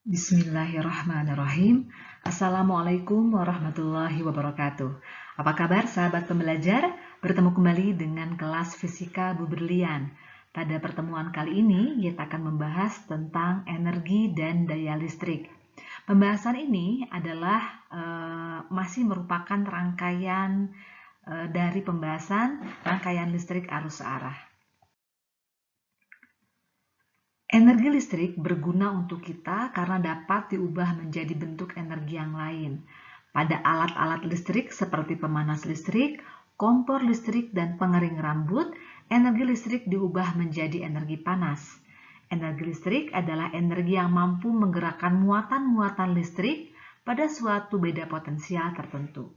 Bismillahirrahmanirrahim. Assalamualaikum warahmatullahi wabarakatuh. Apa kabar sahabat pembelajar? Bertemu kembali dengan kelas Fisika Bu Berlian. Pada pertemuan kali ini kita akan membahas tentang energi dan daya listrik. Pembahasan ini adalah masih merupakan rangkaian dari pembahasan rangkaian listrik arus searah. Energi listrik berguna untuk kita karena dapat diubah menjadi bentuk energi yang lain. Pada alat-alat listrik seperti pemanas listrik, kompor listrik, dan pengering rambut, energi listrik diubah menjadi energi panas. Energi listrik adalah energi yang mampu menggerakkan muatan-muatan listrik pada suatu beda potensial tertentu.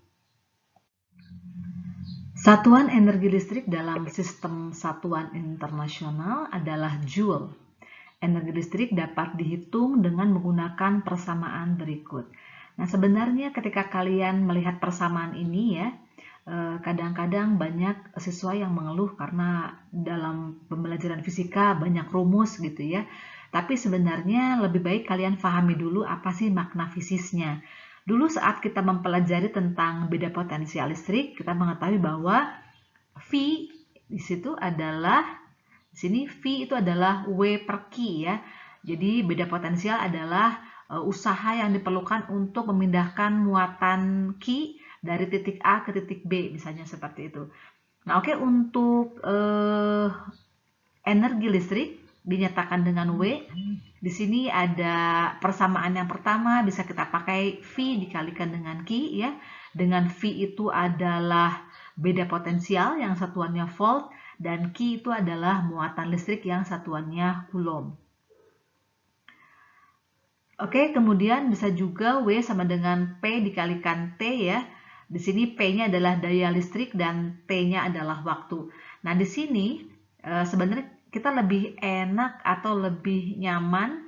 Satuan energi listrik dalam sistem satuan internasional adalah Joule. Energi listrik dapat dihitung dengan menggunakan persamaan berikut. Nah, sebenarnya ketika kalian melihat persamaan ini ya, kadang-kadang banyak siswa yang mengeluh karena dalam pembelajaran fisika banyak rumus gitu ya. Tapi sebenarnya lebih baik kalian pahami dulu apa sih makna fisisnya. Dulu saat kita mempelajari tentang beda potensial listrik, kita mengetahui bahwa V di situ adalah di sini V itu adalah W per Q ya. Jadi beda potensial adalah usaha yang diperlukan untuk memindahkan muatan Q dari titik A ke titik B, misalnya seperti itu. Nah, oke, untuk energi listrik dinyatakan dengan W. Di sini ada persamaan yang pertama bisa kita pakai V dikalikan dengan Q ya. Dengan V itu adalah beda potensial yang satuannya volt, dan Q itu adalah muatan listrik yang satuannya Coulomb. Oke, kemudian bisa juga W sama dengan P dikalikan T ya. Di sini P-nya adalah daya listrik dan T-nya adalah waktu. Nah, di sini sebenarnya kita lebih enak atau lebih nyaman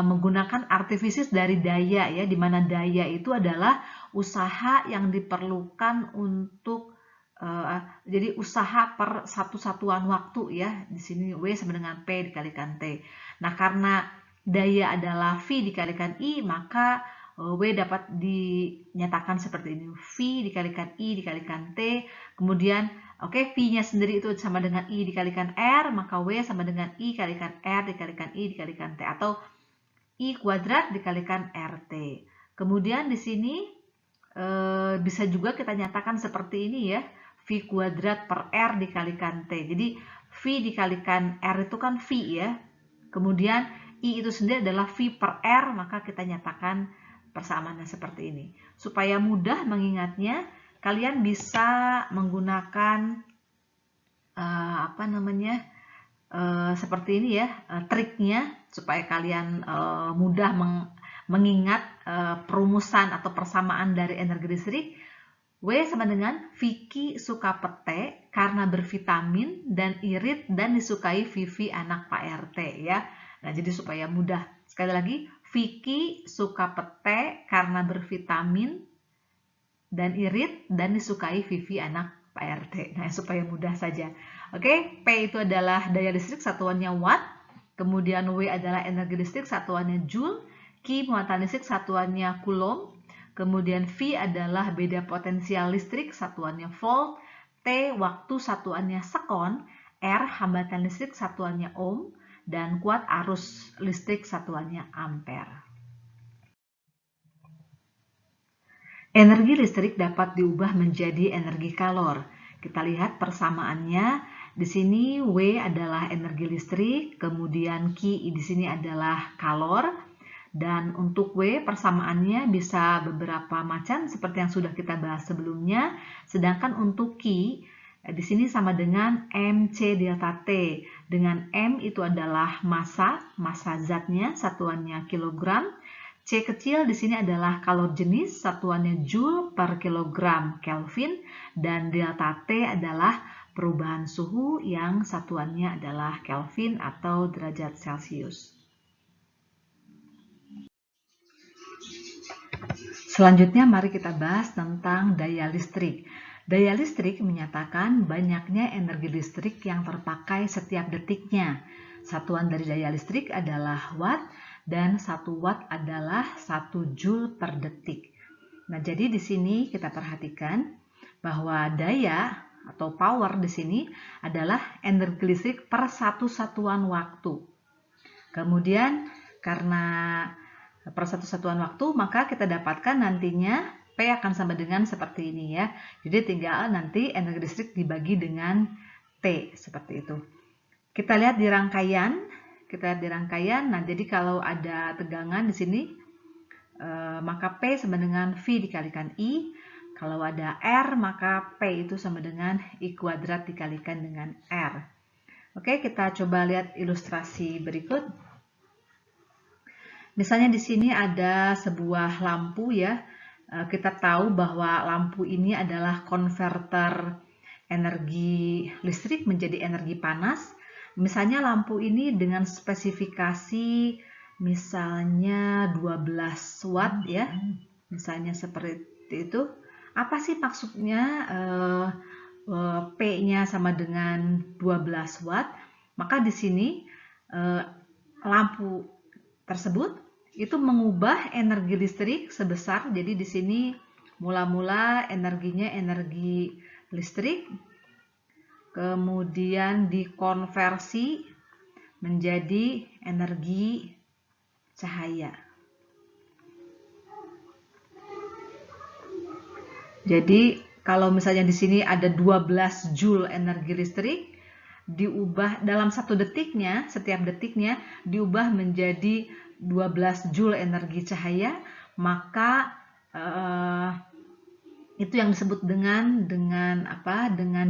menggunakan artifisis dari daya ya, di mana daya itu adalah usaha yang diperlukan untuk jadi usaha per satu satuan waktu ya. Di sini W sama dengan P dikalikan T. Nah, karena daya adalah V dikalikan I, maka W dapat dinyatakan seperti ini. V dikalikan I dikalikan T. Kemudian V-nya sendiri itu sama dengan I dikalikan R, maka W sama dengan I kalikan R dikalikan I dikalikan T, atau I kuadrat dikalikan RT. Kemudian di sini bisa juga kita nyatakan seperti ini ya. V kuadrat per R dikalikan T. Jadi V dikalikan R itu kan V ya. Kemudian I itu sendiri adalah V per R, maka kita nyatakan persamaannya seperti ini. Supaya mudah mengingatnya, kalian bisa menggunakan seperti ini ya, triknya supaya kalian mudah mengingat perumusan atau persamaan dari energi listrik. W sama dengan Vicky suka pete karena bervitamin dan irit dan disukai Vivi anak Pak RT ya. Nah, jadi supaya mudah. Sekali lagi, Vicky suka pete karena bervitamin dan irit dan disukai Vivi anak Pak RT. Nah, supaya mudah saja. Oke, P itu adalah daya listrik satuannya watt. Kemudian W adalah energi listrik satuannya joule. Q muatan listrik satuannya coulomb. Kemudian V adalah beda potensial listrik satuannya volt, T waktu satuannya sekon, R hambatan listrik satuannya ohm, dan kuat arus listrik satuannya ampere. Energi listrik dapat diubah menjadi energi kalor. Kita lihat persamaannya. Di sini W adalah energi listrik, kemudian Q di sini adalah kalor. Dan untuk W persamaannya bisa beberapa macam seperti yang sudah kita bahas sebelumnya. Sedangkan untuk Q di sini sama dengan mc delta T. Dengan M itu adalah massa zatnya, satuannya kilogram. C kecil di sini adalah kalor jenis, satuannya joule per kilogram Kelvin, dan delta T adalah perubahan suhu yang satuannya adalah Kelvin atau derajat Celcius. Selanjutnya mari kita bahas tentang daya listrik. Daya listrik menyatakan banyaknya energi listrik yang terpakai setiap detiknya. Satuan dari daya listrik adalah watt, dan 1 watt adalah 1 joule per detik. Nah, jadi di sini kita perhatikan bahwa daya atau power di sini adalah energi listrik per satu satuan waktu. Kemudian karena per satu satuan waktu, maka kita dapatkan nantinya P akan sama dengan seperti ini ya. Jadi tinggal nanti energi listrik dibagi dengan T seperti itu. Kita lihat di rangkaian. Nah jadi kalau ada tegangan di sini, maka P sama dengan V dikalikan I. Kalau ada R, maka P itu sama dengan I kuadrat dikalikan dengan R. Oke, kita coba lihat ilustrasi berikut. Misalnya di sini ada sebuah lampu ya. Kita tahu bahwa lampu ini adalah konverter energi listrik menjadi energi panas. Misalnya lampu ini dengan spesifikasi misalnya 12 watt ya. Misalnya seperti itu. Apa sih maksudnya P-nya sama dengan 12 watt? Maka di sini lampu tersebut itu mengubah energi listrik sebesar, jadi di sini mula-mula energinya energi listrik, kemudian dikonversi menjadi energi cahaya. Jadi kalau misalnya di sini ada 12 joule energi listrik, diubah dalam satu detiknya, setiap detiknya diubah menjadi 12 joule energi cahaya, maka itu yang disebut dengan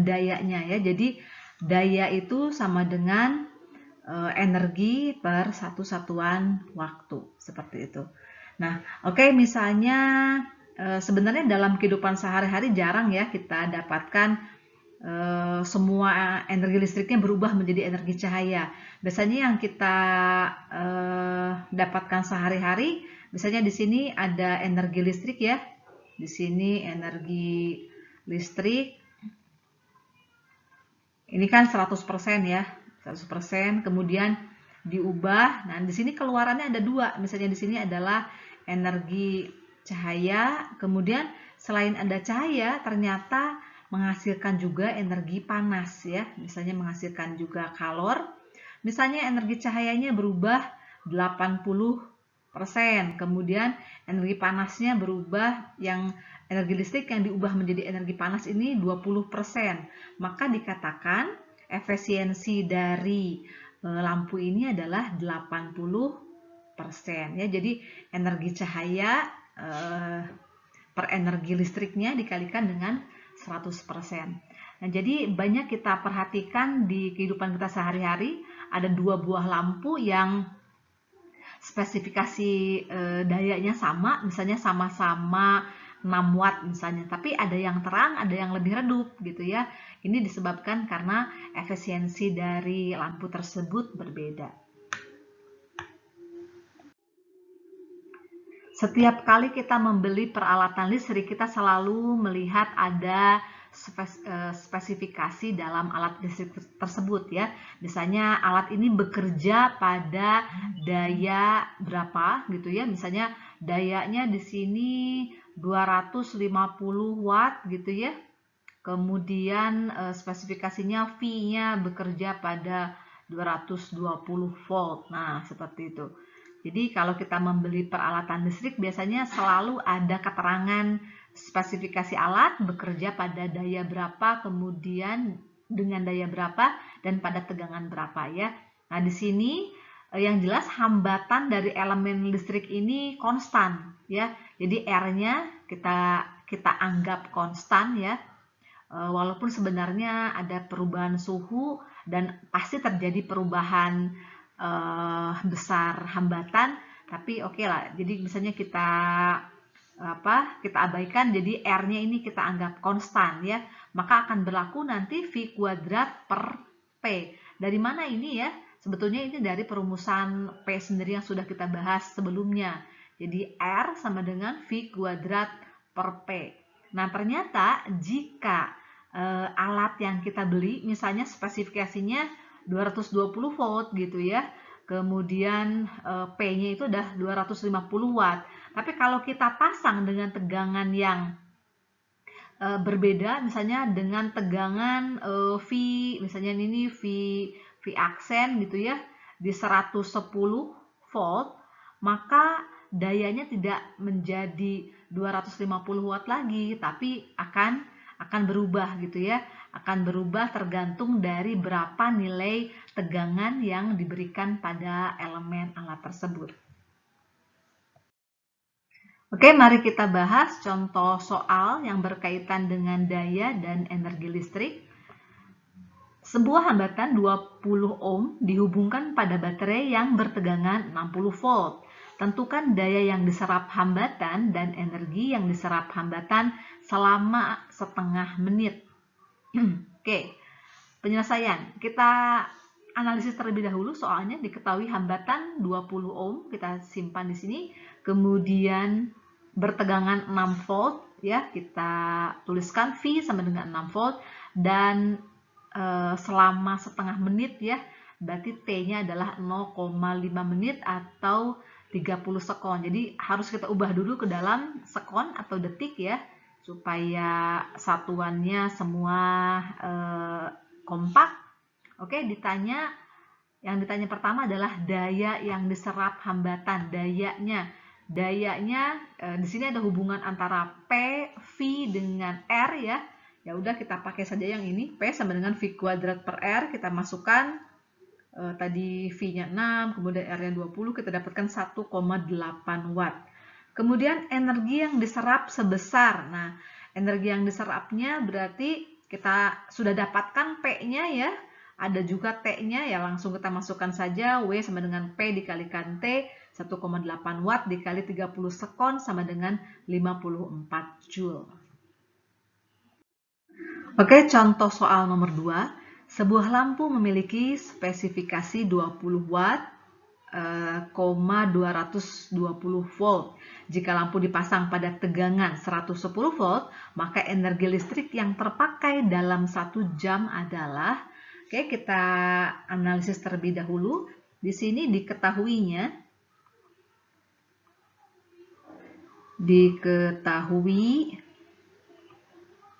dayanya ya. Jadi daya itu sama dengan energi per satu satuan waktu seperti itu. Nah, oke, misalnya sebenarnya dalam kehidupan sehari-hari jarang ya kita dapatkan semua energi listriknya berubah menjadi energi cahaya. Biasanya yang kita dapatkan sehari-hari, misalnya di sini ada energi listrik ya. Di sini energi listrik. Ini kan 100% ya. 100%, kemudian diubah. Nah, di sini keluarannya ada dua. Misalnya di sini adalah energi cahaya, kemudian selain ada cahaya, ternyata menghasilkan juga energi panas ya. Misalnya menghasilkan juga kalor. Misalnya energi cahayanya berubah 80%, kemudian energi panasnya berubah, yang energi listrik yang diubah menjadi energi panas ini 20%. Maka dikatakan efisiensi dari lampu ini adalah 80% ya. Jadi energi cahaya per energi listriknya dikalikan dengan 100%. Nah, jadi banyak kita perhatikan di kehidupan kita sehari-hari, ada dua buah lampu yang spesifikasi dayanya sama, misalnya sama-sama 6 watt misalnya, tapi ada yang terang, ada yang lebih redup gitu ya. Ini disebabkan karena efisiensi dari lampu tersebut berbeda. Setiap kali kita membeli peralatan listrik, kita selalu melihat ada spesifikasi dalam alat listrik tersebut ya. Misalnya alat ini bekerja pada daya berapa gitu ya. Misalnya dayanya di sini 250 watt gitu ya. Kemudian spesifikasinya V-nya bekerja pada 220 volt. Nah, seperti itu. Jadi kalau kita membeli peralatan listrik biasanya selalu ada keterangan spesifikasi alat bekerja pada daya berapa, kemudian dengan daya berapa, dan pada tegangan berapa ya. Nah, di sini yang jelas hambatan dari elemen listrik ini konstan ya. Jadi R-nya kita anggap konstan ya. Walaupun sebenarnya ada perubahan suhu dan pasti terjadi perubahan besar hambatan, tapi oke lah. Jadi misalnya kita abaikan, jadi R-nya ini kita anggap konstan ya, maka akan berlaku nanti V kuadrat per P. Dari mana ini ya? Sebetulnya ini dari perumusan P sendiri yang sudah kita bahas sebelumnya. Jadi R sama dengan V kuadrat per P. Nah, ternyata jika alat yang kita beli misalnya spesifikasinya 220 volt gitu ya, kemudian P-nya itu udah 250 watt. Tapi kalau kita pasang dengan tegangan yang berbeda, misalnya dengan tegangan V, misalnya ini V aksen gitu ya, di 110 volt, maka dayanya tidak menjadi 250 watt lagi, tapi akan berubah gitu ya, akan berubah tergantung dari berapa nilai tegangan yang diberikan pada elemen alat tersebut. Oke, mari kita bahas contoh soal yang berkaitan dengan daya dan energi listrik. Sebuah hambatan 20 ohm dihubungkan pada baterai yang bertegangan 60 volt. Tentukan daya yang diserap hambatan dan energi yang diserap hambatan selama setengah menit. Oke, penyelesaian. Kita analisis terlebih dahulu soalnya. Diketahui hambatan 20 ohm, kita simpan di sini. Kemudian bertegangan 6 volt ya, kita tuliskan V sama dengan 6 volt dan selama setengah menit ya, berarti T-nya adalah 0,5 menit atau 30 sekon. Jadi harus kita ubah dulu ke dalam sekon atau detik ya, supaya satuannya semua kompak. Oke, yang ditanya pertama adalah daya yang diserap hambatan, dayanya di sini ada hubungan antara P, V dengan R ya. Ya udah kita pakai saja yang ini, P sama dengan V kuadrat per R, kita masukkan tadi V-nya 6, kemudian R-nya 20, kita dapatkan 1,8 watt. Kemudian energi yang diserap sebesar. Nah, energi yang diserapnya berarti kita sudah dapatkan P-nya ya. Ada juga T-nya ya, langsung kita masukkan saja. W sama dengan P dikalikan T, 1,8 watt dikali 30 sekon sama dengan 54 joule. Oke, contoh soal nomor 2. Sebuah lampu memiliki spesifikasi 20 watt, 220 volt. Jika lampu dipasang pada tegangan 110 volt, maka energi listrik yang terpakai dalam 1 jam adalah. Oke, kita analisis terlebih dahulu. Di sini diketahui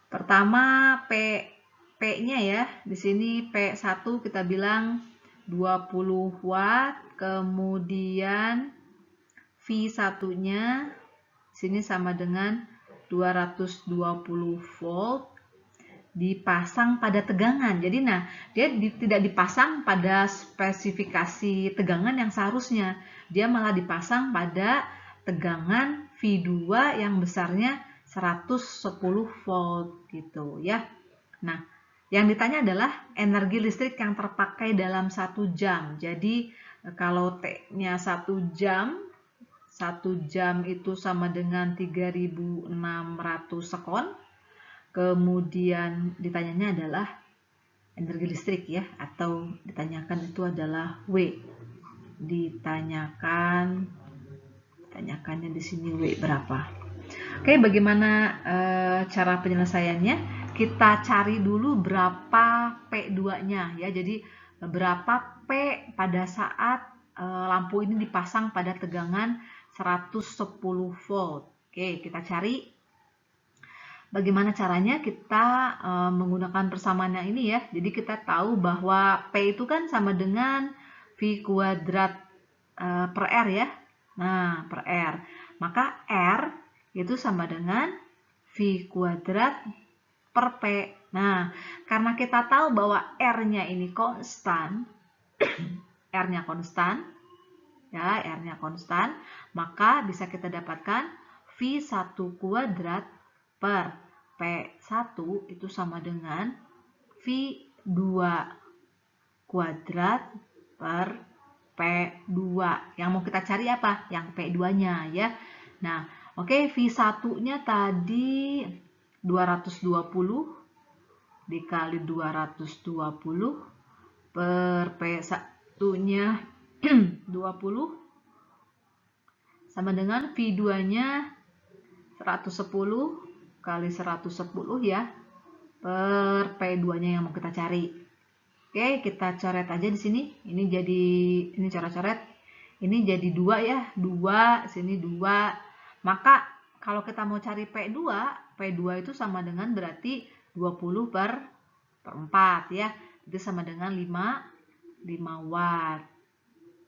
pertama P-nya ya. Di sini P1 kita bilang 20 watt, kemudian V1-nya sini sama dengan 220 volt dipasang pada tegangan. Jadi dia tidak dipasang pada spesifikasi tegangan yang seharusnya. Dia malah dipasang pada tegangan V2 yang besarnya 110 volt gitu ya. Nah, yang ditanya adalah energi listrik yang terpakai dalam 1 jam. Jadi kalau T-nya 1 jam itu sama dengan 3600 sekon. Kemudian ditanyanya adalah energi listrik ya, atau ditanyakan itu adalah W. Ditanyakannya di sini W berapa. Oke, bagaimana cara penyelesaiannya? Kita cari dulu berapa P2-nya ya. Jadi berapa P pada saat lampu ini dipasang pada tegangan 110 volt. Oke, kita cari. Bagaimana caranya? Kita menggunakan persamaan yang ini ya. Jadi kita tahu bahwa P itu kan sama dengan V kuadrat per R ya. Nah, per R. Maka R itu sama dengan V kuadrat per P. Nah, karena kita tahu bahwa R-nya ini konstan, R-nya konstan, ya, R-nya konstan, maka bisa kita dapatkan V1 kuadrat per P1 itu sama dengan V2 kuadrat per P2. Yang mau kita cari apa? Yang P2-nya ya. Nah, oke, V1-nya tadi 220 dikali 220 per P1-nya 20 sama dengan V2-nya 110 kali 110 ya, per P2-nya yang mau kita cari. Oke, kita coret aja di sini. Ini coret-coret. Ini jadi 2 ya. 2, sini 2. Maka kalau kita mau cari P2 itu sama dengan berarti 20 per 4 ya. Itu sama dengan 5 watt.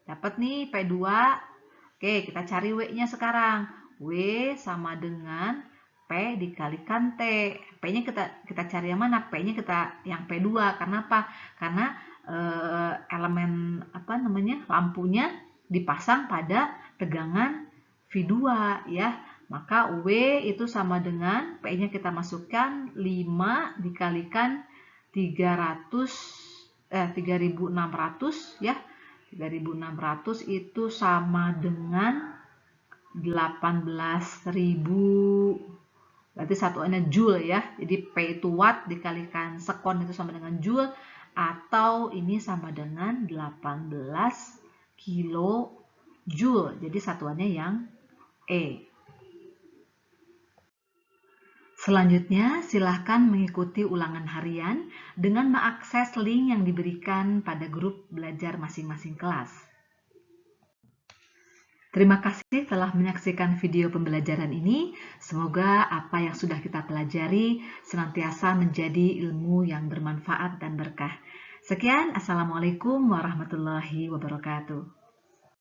Dapat nih P2. Oke, kita cari W-nya sekarang. W sama dengan P dikalikan T. P-nya kita cari yang mana? P-nya kita yang P2. Karena apa? Karena elemen lampunya dipasang pada tegangan V2 ya. Maka W itu sama dengan P-nya kita masukkan 5 dikalikan 3600 ya. 3600 itu sama dengan 18.000. Berarti satuannya joule ya. Jadi P itu watt dikalikan sekon itu sama dengan joule, atau ini sama dengan 18 kilojoule. Jadi satuannya yang E. Selanjutnya, silahkan mengikuti ulangan harian dengan mengakses link yang diberikan pada grup belajar masing-masing kelas. Terima kasih telah menyaksikan video pembelajaran ini. Semoga apa yang sudah kita pelajari senantiasa menjadi ilmu yang bermanfaat dan berkah. Sekian, Assalamualaikum warahmatullahi wabarakatuh.